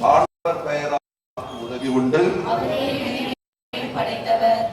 ஆண்டவர் பெயரால் உதவி உண்டு. படைத்தவர்.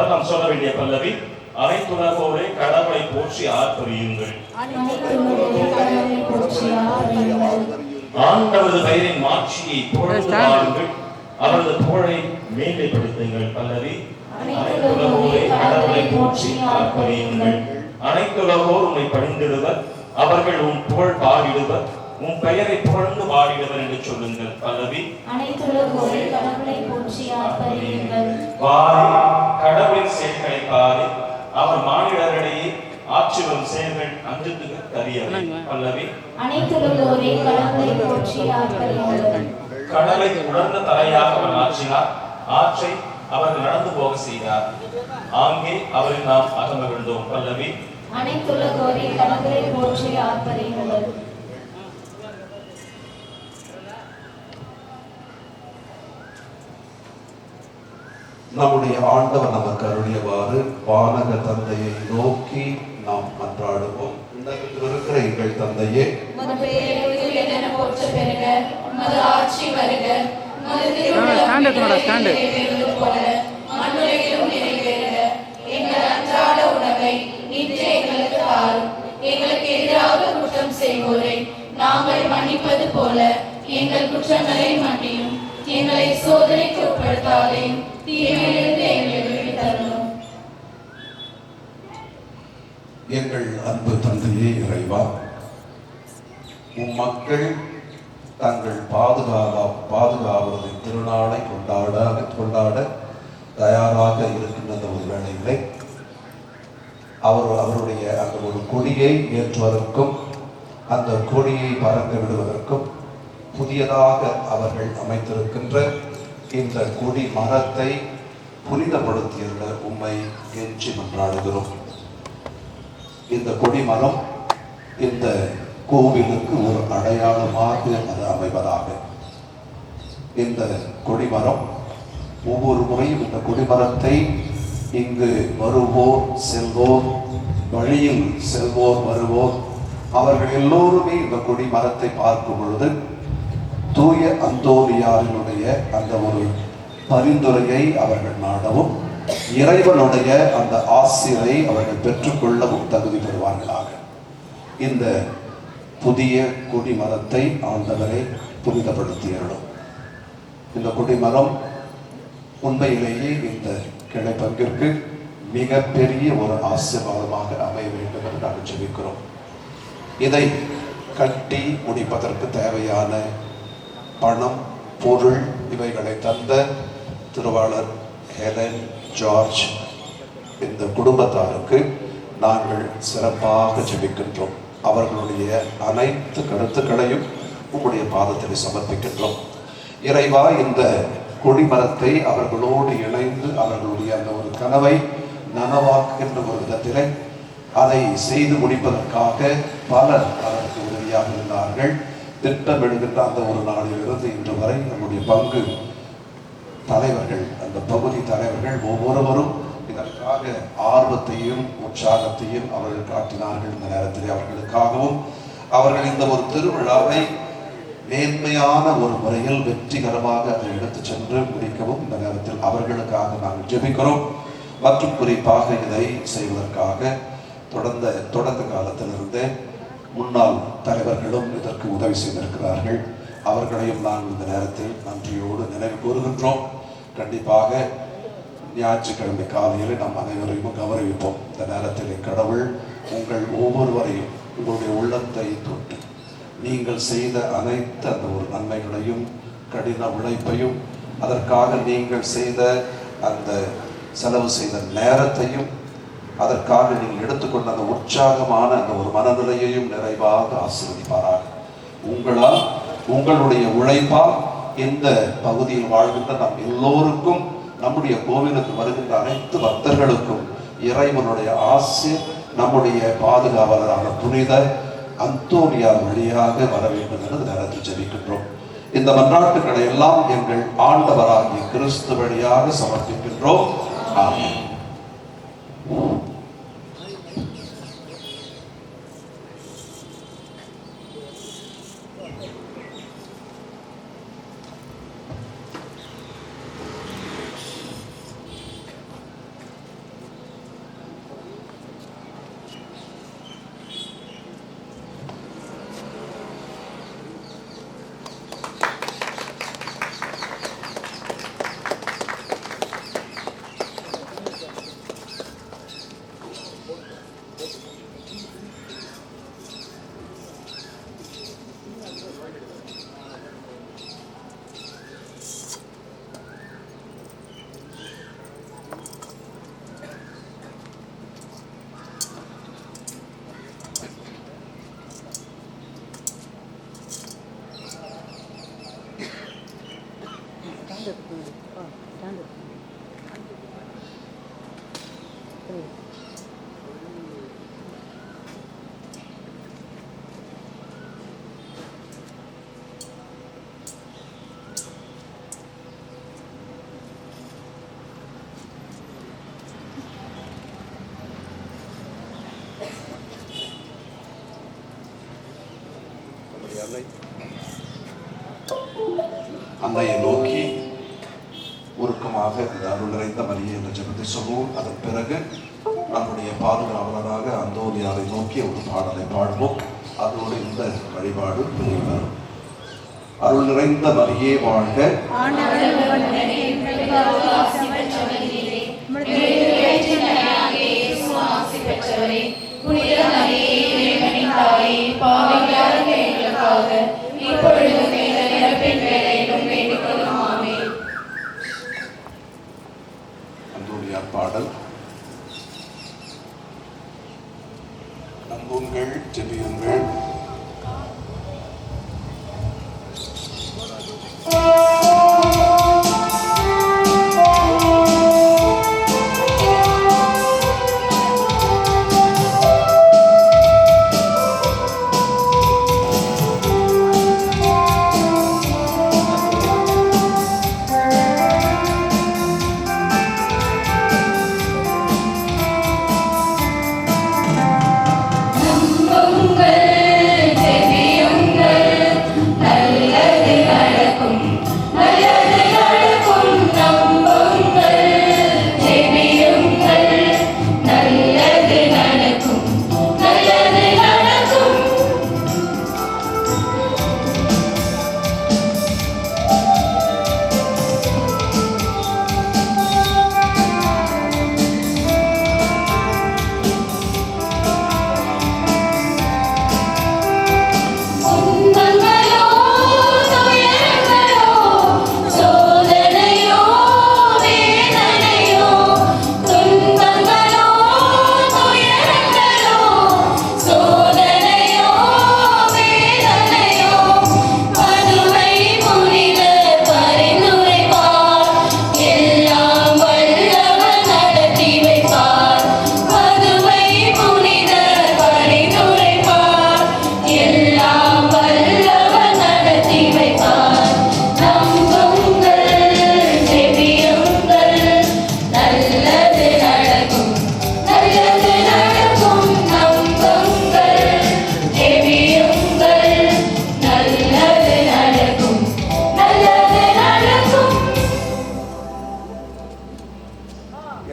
நாம் சொல்ல வேண்டிய பல்லவி, அனைத்துலகோரே கடவுளை போற்றி ஆர்ப்பரியுங்கள். ஆண்டவரது பெயரின் மாட்சியை புகழ்ந்து பாருங்கள், அவரது புகழை மேன்மைப்படுத்துங்கள். பல்லவி, அனைத்துலகோரே கடவுளை போற்றி ஆர்ப்பரியுங்கள். அனைத்துலகோர் உம்மை பணிந்திடுவர், அவர்கள் உம் புகழ் பாடிடுவர், உம் பெயரை புகழ்ந்து பாடிடுவர் என்று சொல்லுங்கள். பல்லவி, அனைத்துலகோரே கடவுளை போற்றி ஆர்ப்பரியுங்கள். வாரி கடவுளின் செயல்களை பாரி, அவர் மானிடரிடையே ஆட்சி வரும் செயல்கள் அஞ்சத்துக்கு கரியவை. பல்லவி, அனைத்துலகோரே கடவுளை போற்றி ஆர்ப்பரியுங்கள். கடலை உணர்ந்த தலையாக அவர் ஆற்றினார், ஆற்றை அவர்கள் நடந்து போக செய்தார், ஆங்கே அவரை நாம் அகமகிழ்ந்தோம். பல்லவி, அனைத்துலகோரே கடவுளை போற்றி ஆர்ப்பரியுங்கள். நம்முடைய ஆண்டவர் நமக்கு அருளியவாறு வானக தந்தையை நோக்கி நாம் மன்றாடுவோம். இருக்கிற எங்கள் தந்தையே, ஆட்சி வருக, எங்கள் அன்றாட உணவை இன்று எங்களுக்கு தாரும். எங்களுக்கு எதிராக குற்றம் செய்வோரை நாங்கள் மன்னிப்பது போல எங்கள் குற்றங்களை மன்னியும். எங்களை சோதனைக்கு உட்படுத்தாதையும், தீமையிலிருந்து எங்களை விடுவித்தருளும். எங்கள் அன்பு தந்தையே இறைவா, உம் மக்கள் தங்கள் பாதுகாவலது திருநாளை கொண்டாட தயாராக இருக்கின்ற ஒரு வேளையிலே அவருடைய அந்த ஒரு கொடியை ஏற்றுவதற்கும் அந்த கொடியை பறக்க விடுவதற்கும் புதியதாக அவர்கள் அமைத்திருக்கின்ற இந்த கொடி மரத்தை புனிதப்படுத்தியுள்ள உம்மை ஏற்றி மன்றாடுகிறோம். இந்த கொடிமரம் இந்த கோவிலுக்கு ஒரு அடையாளமாக அது அமைவதாக. இந்த கொடிமரம் ஒவ்வொரு முறையும் இந்த கொடிமரத்தை இங்கு வருவோர் செல்வோர், வழியில் செல்வோர் வருவோர், அவர்கள் எல்லோருமே இந்த கொடிமரத்தை பார்க்கும் பொழுது தூய அந்தோனியாரினுடைய அந்த ஒரு பரிந்துரையை அவர்கள் நாடவும், இறைவனுடைய அந்த ஆசிரை அவர்கள் பெற்றுக்கொள்ளவும் தகுதி பெறுவார்களாக. இந்த புதிய கொடிமரத்தை ஆண்டவரை புனிதப்படுத்தியருளும். இந்த கொடிமரம் உண்மையிலேயே இந்த கிளை பங்கிற்கு மிகப்பெரிய ஒரு ஆசீர்வாதமாக அமைய வேண்டும் என்று நாங்கள் ஜெபிக்கிறோம். இதை கட்டி முடிப்பதற்கு தேவையான பணம், பொருள் இவைகளை தந்த திருவாளர் ஹெலன் ஜார்ஜ் இந்த குடும்பத்தாருக்கு நாங்கள் சிறப்பாக ஜெபிக்கின்றோம். அவர்களுடைய அனைத்து கருத்துக்களையும் உங்களுடைய பாதத்தில் சமர்ப்பிக்கின்றோம். இறைவா, இந்த கொடிமரத்தை அவர்களோடு இணைந்து அவர்களுடைய அந்த ஒரு கனவை நனவாக்குகின்ற ஒரு விதத்திலே அதை செய்து முடிப்பதற்காக பலர் அதற்கு உதவியாக இருந்தார்கள். திட்டமிடுகின்ற அந்த ஒரு நாளிலிருந்து இன்று வரை நம்முடைய பங்கு தலைவர்கள், அந்த பகுதி தலைவர்கள் ஒவ்வொருவரும் இதற்காக ஆர்வத்தையும் உற்சாகத்தையும் அவர்கள் காட்டினார்கள். இந்த நேரத்தில் அவர்களுக்காகவும் அவர்கள் இந்த ஒரு திருவிழாவை மேன்மையான ஒரு முறையில் வெற்றிகரமாக அதை எடுத்துச் சென்று முடிக்கவும் இந்த நேரத்தில் அவர்களுக்காக நாங்கள் ஜெபிக்கிறோம். மற்றும் குறிப்பாக இதை செய்வதற்காக தொடக்க காலத்திலிருந்தே முன்னாள் தலைவர்களும் இதற்கு உதவி செய்திருக்கிறார்கள். அவர்களையும் நான் இந்த நேரத்தில் நன்றியோடு நினைவு கூறுகின்றோம். கண்டிப்பாக ஞாயிற்றுக்கிழமை காலையில் நாம் அனைவரையும் கௌரவிப்போம். இந்த நேரத்தில் கடவுள் உங்கள் ஒவ்வொருவரையும் உங்களுடைய உள்ளத்தை தொட்டு நீங்கள் செய்த அனைத்து அந்த ஒரு நன்மைகளையும் கடின உழைப்பையும் அதற்காக நீங்கள் செய்த அந்த செலவு செய்த நேரத்தையும் அதற்காக நீங்கள் எடுத்துக்கொண்ட அந்த உற்சாகமான அந்த ஒரு மனநிலையையும் நிறைவாக ஆசீர்வதிப்பாராக. உங்களால், உங்களுடைய உழைப்பால் இந்த பகுதியில் வாழ்கின்ற நம் எல்லோருக்கும், நம்முடைய கோவிலுக்கு வருகின்ற அனைத்து பக்தர்களுக்கும் இறைவனுடைய ஆசீர் நம்முடைய பாதுகாவலரான புனித அந்தோனியார் வழியாக வர வேண்டும் என்று நேரத்தில் ஜெபிக்கின்றோம். இந்த மன்றாட்டுக்களை எல்லாம் எங்கள் ஆண்டவராகிய கிறிஸ்து வழியாக சமர்ப்பிக்கின்றோம். ஆமென். அன்னையை நோக்கி உருக்கமாக இந்த அருள் நிறைந்த மரியே என்ற ஜெபத்தை சொல்வோம். அதன் பிறகு நம்முடைய பாதுகாவலராக அந்தோனியாரை நோக்கி ஒரு பாடலை பாடுவோம். அதோடு இந்த வழிபாடு வரும். அருள் நிறைந்த மரியே வாழ்க, அந்தோனியார் பாடல். நம்புங்கள், ஜெபியுங்கள். நம்புங்கள்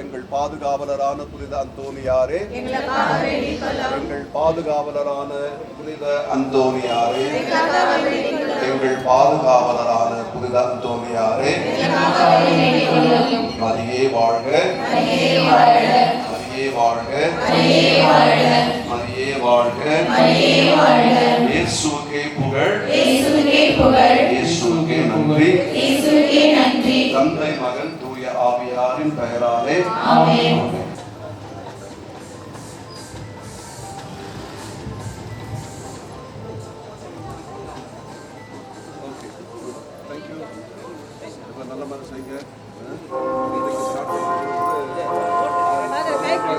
எங்கள் பாதுகாவலரான புனித அந்தோனியாரே, எங்களுக்காக வேண்டிக் கொள்ளும். எங்கள் பாதுகாவலரான புனித அந்தோனியாரே, எங்கள் பாதுகாவலரான புனித அந்தோனியாரே, எங்களுக்காக வேண்டிக் கொள்ளும். மரியே வாழ்க, மரியே வாழ்க, மரியே வாழ்க, மரியே வாழ்க, மரியே வாழ்க. மரியே வாழ்க. இயேசுவுக்கே புகழ், இயேசுவுக்கே புகழ், இயேசுவுக்கே நன்றி. இயேசுவுக்கே நன்றி. தந்தை மகன் தூய ஆவியாரின் பெயராலே ஆமென். ஆமென். Okay, thank you. நல்ல மாதிரி செய்யுங்க. இன்னைக்கு ஸ்டார்ட் பண்ணுறது ஆமென்.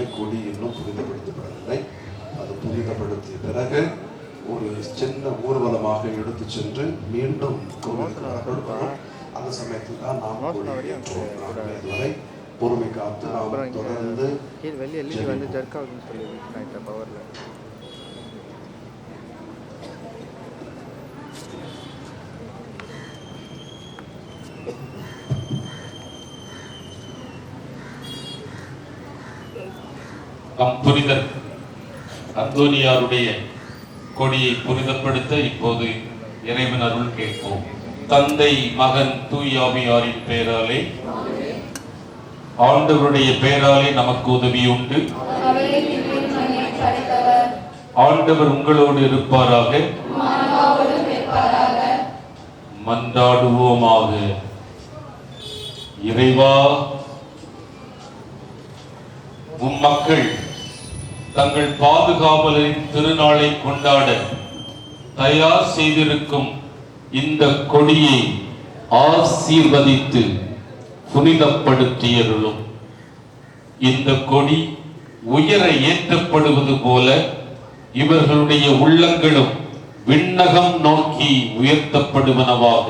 சொல்லி கொடி இன்னும் புனிதப்படுத்தப்படவில்லை. அது புனிதப்படுத்திய பிறகு ஒரு சின்ன ஊர்வலமாக எடுத்து சென்று மீண்டும் கோவிலுக்கு வரும். அந்த சமயத்தில் தான் நாம் கொடியேற்றுவோம். இதுவரை பொறுமை காத்து நாம் தொடர்ந்து புனிதர் அந்தோனியாருடைய கொடியை புனிதப்படுத்த இப்போது இறைவன் அருள் கேட்போம். தந்தை, மகன், தூயாவியாரின் பெயராலே, ஆண்டவருடைய பெயராலே நமக்கு உதவி உண்டு. ஆண்டவர் உங்களோடு இருப்பாராக. மன்றாடுவோமாக. இறைவா, உம் மக்கள் தங்கள் பாதுகாவலரின் திருநாளை கொண்டாட தயார் செய்திருக்கும் இந்த கொடியை ஆசீர்வதித்து புனிதப்படுத்தியருளும். இந்த கொடி உயர ஏற்றப்படுவது போல இவர்களுடைய உள்ளங்களும் விண்ணகம் நோக்கி உயர்த்தப்படுவனவாக.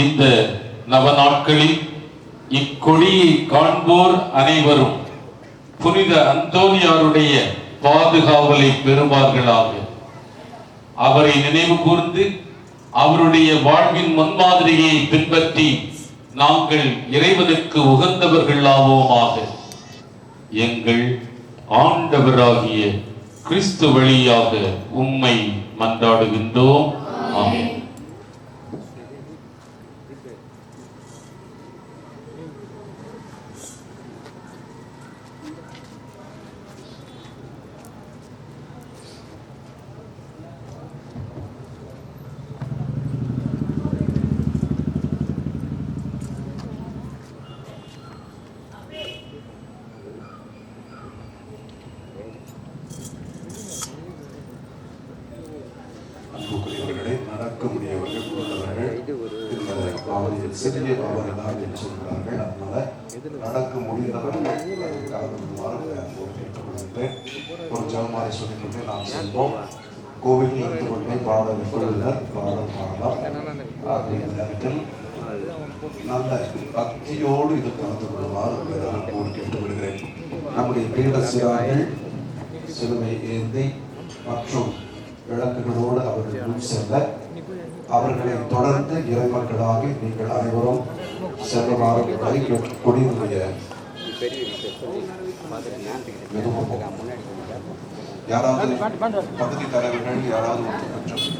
இந்த நவநாட்களில் இக்கொடியை காண்போர் அனைவரும் புனித அந்தோனியாருடைய பாதுகாவலை பெறுவார்களாக. அவரை நினைவு கூர்ந்து அவருடைய வாழ்வின் முன்மாதிரியை பின்பற்றி நாங்கள் இறைவனுக்கு உகந்தவர்கள் ஆவோமாக. எங்கள் ஆண்டவராகிய கிறிஸ்து வழியாக உம்மை மன்றாடுகின்றோம். ஆமென். அன்புக்குரியவர்களே, நடக்க முடியவர்கள் உள்ளவர்கள் இந்த பாவனையில் சிறிய பாவனை தான் என்று சொல்கிறார்கள். அதனால நடக்க முடிந்தவர்கள் கலந்து கொள்ளுமாறு கேட்டுக்கொள்கின்றேன். ஒரு ஜெபமாலை சொல்லிக்கொண்டே நாம் செல்வோம். கோவிலில் இருந்து கொண்டே பாடல் குழுவினர் பாடல் பாடலாம். ஆகிய நேரத்தில் நல்ல பக்தியோடு இது கலந்து கொள்ளுமாறு அன்போடு கேட்டுக்கொள்கிறேன். நம்முடைய பீட சிறார்கள் சிலுவை ஏந்தி மற்றும் விளக்குகளோடு அவர்கள் முன் செல்ல, அவர்களை தொடர்ந்து இறைமக்களாகி நீங்கள் அனைவரும் செல்லுமாறு கொடியினுடைய யாராவது பகுதி தலைவர்கள் யாராவது ஒன்று பெற்று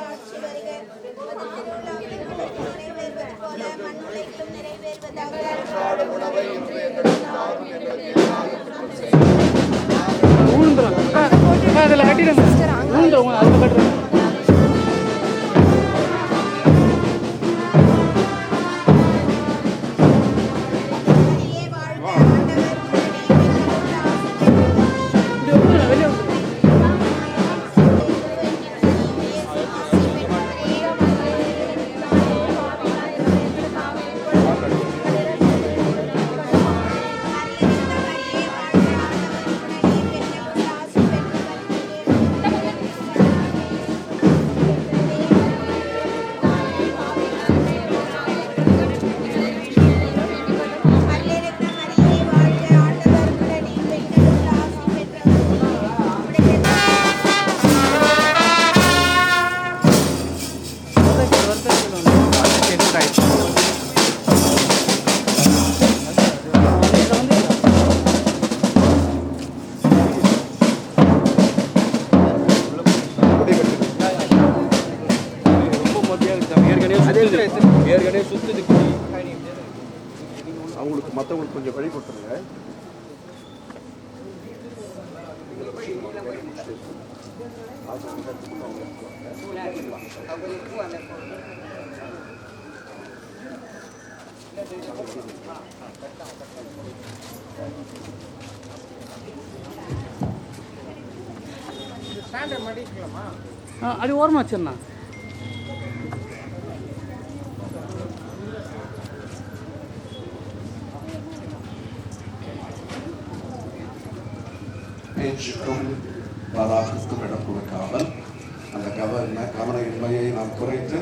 ஆட்சி வருக. அது திருவிழாவில் நிறைவேறுவது போல மண்ணுலகிலும் நிறைவேறுவதாக. உணவை இன்று எங்களுக்கு தாரும் என்று அதில் கட்டிடுங்க ஊந்துருங்க அதில் கட்டுறேன். மரியே வாழ்க, ஆண்டவர் உம்முடைய வெளியே ஏற்கனவே சுத்துது குடி. அவங்களுக்கு மற்றவங்களுக்கு கொஞ்சம் வழி கொடுத்துருங்க. அது ஓரமாக வச்சிருண்ணா. பேச்சுக்கும் பராக்குக்கும் இடம் கொடுக்காமல் அந்த கவனயின்மையை நாம் குறைத்து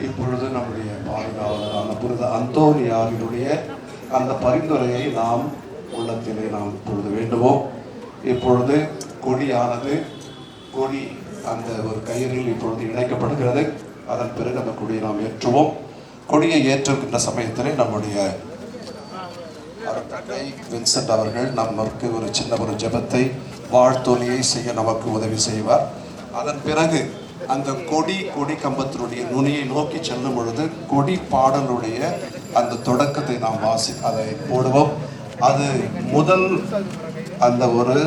இப்பொழுது நம்முடைய பாதுகாவலரான புனித அந்தோனியாரினுடைய அந்த பரிந்துரையை நாம் உள்ளத்திலே நாம் இப்பொழுது வேண்டுவோம். இப்பொழுது கொடியானது அந்த ஒரு கயிறில் இப்பொழுது இணைக்கப்படுகிறது. அதன் பிறகு அந்த கொடியை நாம் ஏற்றுவோம். கொடியை ஏற்றுகின்ற சமயத்திலே நம்முடைய தந்தை வின்சென்ட் அவர்கள் நமக்கு ஒரு சின்ன ஒரு ஜெபத்தை வாழ்த்தொலியை செய்ய நமக்கு உதவி செய்வார். அதன் பிறகு அந்த கொடி கம்பத்தினுடைய நுனியை நோக்கி செல்லும் பொழுது கொடி பாடலுடைய அந்த தொடக்கத்தை நாம் அதை போடுவோம். அது முதல் அந்த ஒரு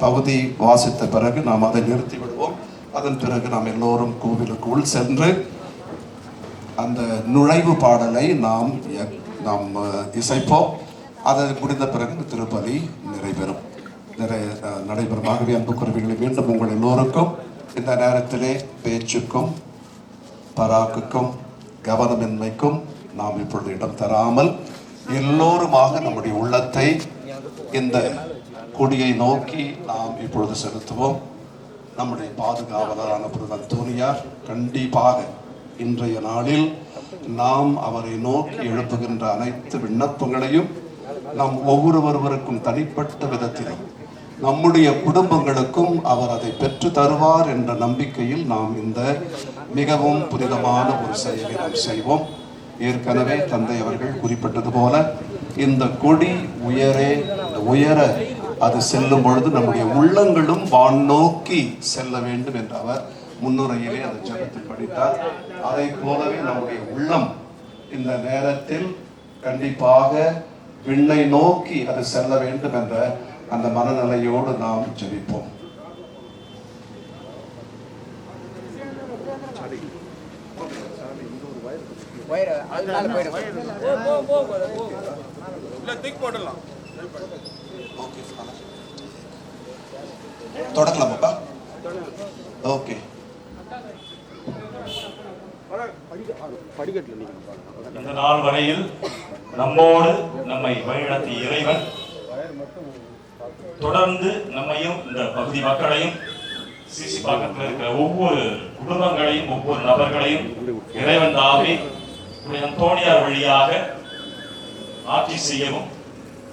பகுதி வாசித்த பிறகு நாம் அதை நிறுத்தி விடுவோம். அதன் பிறகு நாம் எல்லோரும் கோவிலுக்குள் சென்று அந்த நுழைவு பாடலை நாம் இசைப்போம். அது முடிந்த பிறகு திருப்பலி நடைபெறும். ஆகவே அன்புக்குரியவர்களை மீண்டும் உங்கள் எல்லோருக்கும் இந்த நேரத்திலே பேச்சுக்கும் பராக்குக்கும் கவனமின்மைக்கும் நாம் இப்பொழுது இடம் தராமல் எல்லோருமாக நம்முடைய உள்ளத்தை இந்த கொடியை நோக்கி நாம் இப்பொழுது செலுத்துவோம். நம்முடைய பாதுகாவலரான புனித அந்தோனியார் கண்டிப்பாக இன்றைய நாளில் நாம் அவரை நோக்கி எழுப்புகின்ற அனைத்து விண்ணப்பங்களையும் நாம் ஒவ்வொருவருவருக்கும் தனிப்பட்ட விதத்திலும் நம்முடைய குடும்பங்களுக்கும் அவர் அதை பெற்று தருவார் என்ற நம்பிக்கையில் நாம் இந்த மிகவும் புனிதமான ஒரு செயலை நாம் செய்வோம். ஏற்கனவே தந்தை அவர்கள் குறிப்பிட்டது போல இந்த கொடி உயர அது செல்லும் பொழுது நம்முடைய உள்ளங்களும் வான் நோக்கி செல்ல வேண்டும் என்று அவர் முன்னுரையிலே அதை ஜெபத்தில் படித்தார். அதை போலவே நம்முடைய உள்ளம் இந்த நேரத்தில் கண்டிப்பாக விண்ணை நோக்கி அது செல்ல வேண்டும் என்ற அந்த மனநிலையோடு நாம் ஜெபிப்போம். தொடங்கலாமாப்பா? ஓகே. இந்த நாள் வரையில் நம்மோடு நம்மை வழிநடத்திய இறைவன் தொடர்ந்து நம்மையும் இந்த பகுதி மக்களையும் சிசி பக்கத்தில் இருக்கிற ஒவ்வொரு குடும்பங்களையும் ஒவ்வொரு நபர்களையும் இறைவன் தாவே அந்தோனியார் வழியாக ஆட்சி செய்யவும்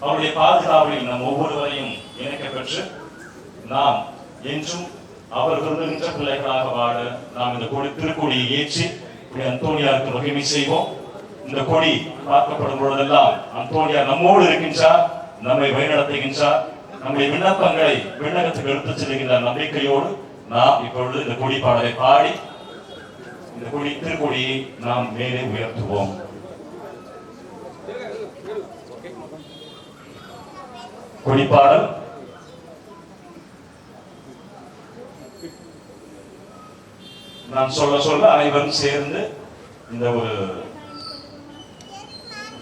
அவருடைய பாதுகாவலில் நம் ஒவ்வொருவரையும் இணைக்க பெற்று நாம் என்றும் அவர் விரும்புகின்ற பிள்ளைகளாக வாழ நாம் இந்த திருக்கொடியை ஏற்றி அந்தோனியாருக்கு மகிமை செய்வோம். இந்த கொடி பார்க்கப்படும் பொழுதெல்லாம் அந்தோனியார் நம்மோடு இருக்கின்றார், நம்மை வழிநடத்துகின்றார், நம்முடைய விண்ணப்பங்களை விண்ணகத்துக்கு எடுத்துச் செல்கின்ற நம்பிக்கையோடு நாம் இப்பொழுது இந்த கொடி பாடலை பாடி இந்த திருக்கொடியை நாம் மேலே உயர்த்துவோம். கொடிப்பாடல் நான் சொல்ல அனைவரும் சேர்ந்து இந்த ஒரு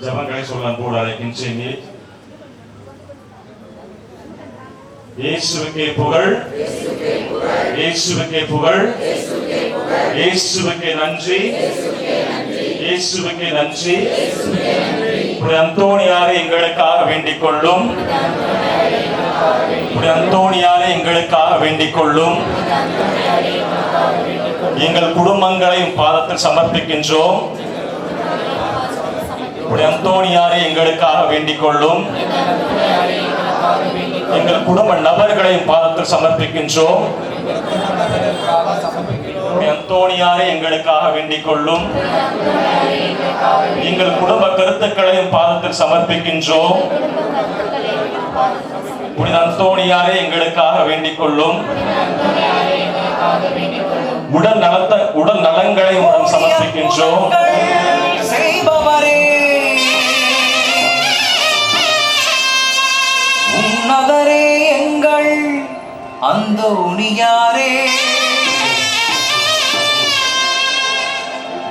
ஜபங்களை சொல்ல கூட அழைக்கின்றேன். இயேசுவுக்கே புகழ், இயேசுவுக்கே புகழ், இயேசுவுக்கே நன்றி, இயேசுவுக்கே நன்றி. அந்தோணியாரை எங்களுக்காக வேண்டிக் கொள்ளும், அந்தோணியாரை எங்களுக்காக வேண்டிக் கொள்ளும். எங்கள் குடும்பங்களையும் பாதத்தில் சமர்ப்பிக்கின்றோம். அந்தோணியாரை எங்களுக்காக வேண்டிக் கொள்ளும். எங்கள் குடும்ப நபர்களையும் பாதத்தில் சமர்ப்பிக்கின்றோம். அந்தோணியாரை எங்களுக்காக வேண்டிக் கொள்ளும். எங்கள் குடும்ப கருத்துக்களையும் பாதத்தில் சமர்ப்பிக்கின்றோம். அந்தோணியாரை எங்களுக்காக வேண்டிக் கொள்ளும். உடல் நலங்களை உடன் சமர்ப்பிக்கின்றோம். உன்னதரே எங்கள் அந்தோணியாரே,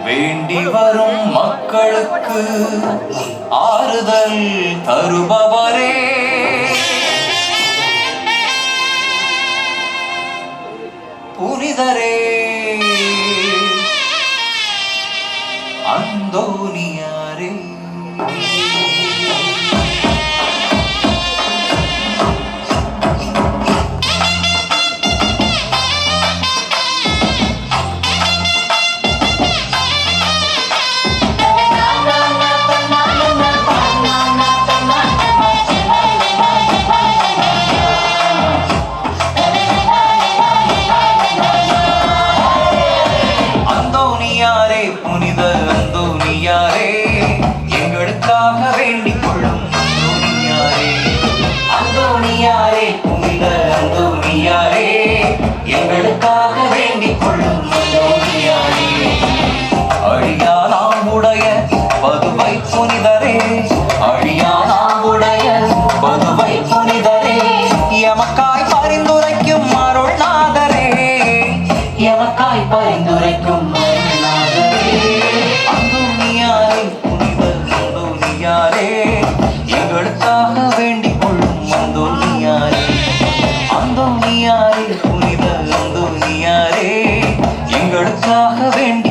வேண்டி வரும் மக்களுக்கு ஆறுதல் தருபவரே, புனிதரே அந்தோணியாரே. அந்தோணியாரே, புனித அந்தோணியாரே, எங்களுக்காக வேண்டிக் கொள்ளும் அந்தோணியாரே. அந்தோணியாரே, புனித அந்தோணியாரே, எங்களுக்காக வேண்டிக் கொள்ளும் அந்தோணியாரே. அழியா நாமுடைய பதுவை புனிதரே, அழியா நாமுடைய பதுவை புனிதரே, எமக்காய் பரிந்துரைக்கும் அருள்நாதரே, எமக்காய் பரிந்துரைக்கும் அருள்நாதரே. அந்தோணியாரே, புனித அந்தோணியாரே, எங்களுக்காக வேண்டிக் கொள்ளும் அந்தோணியாரே. அந்தோணியாரே, புனித அந்தோணியாரே, எங்களுக்காக வேண்டி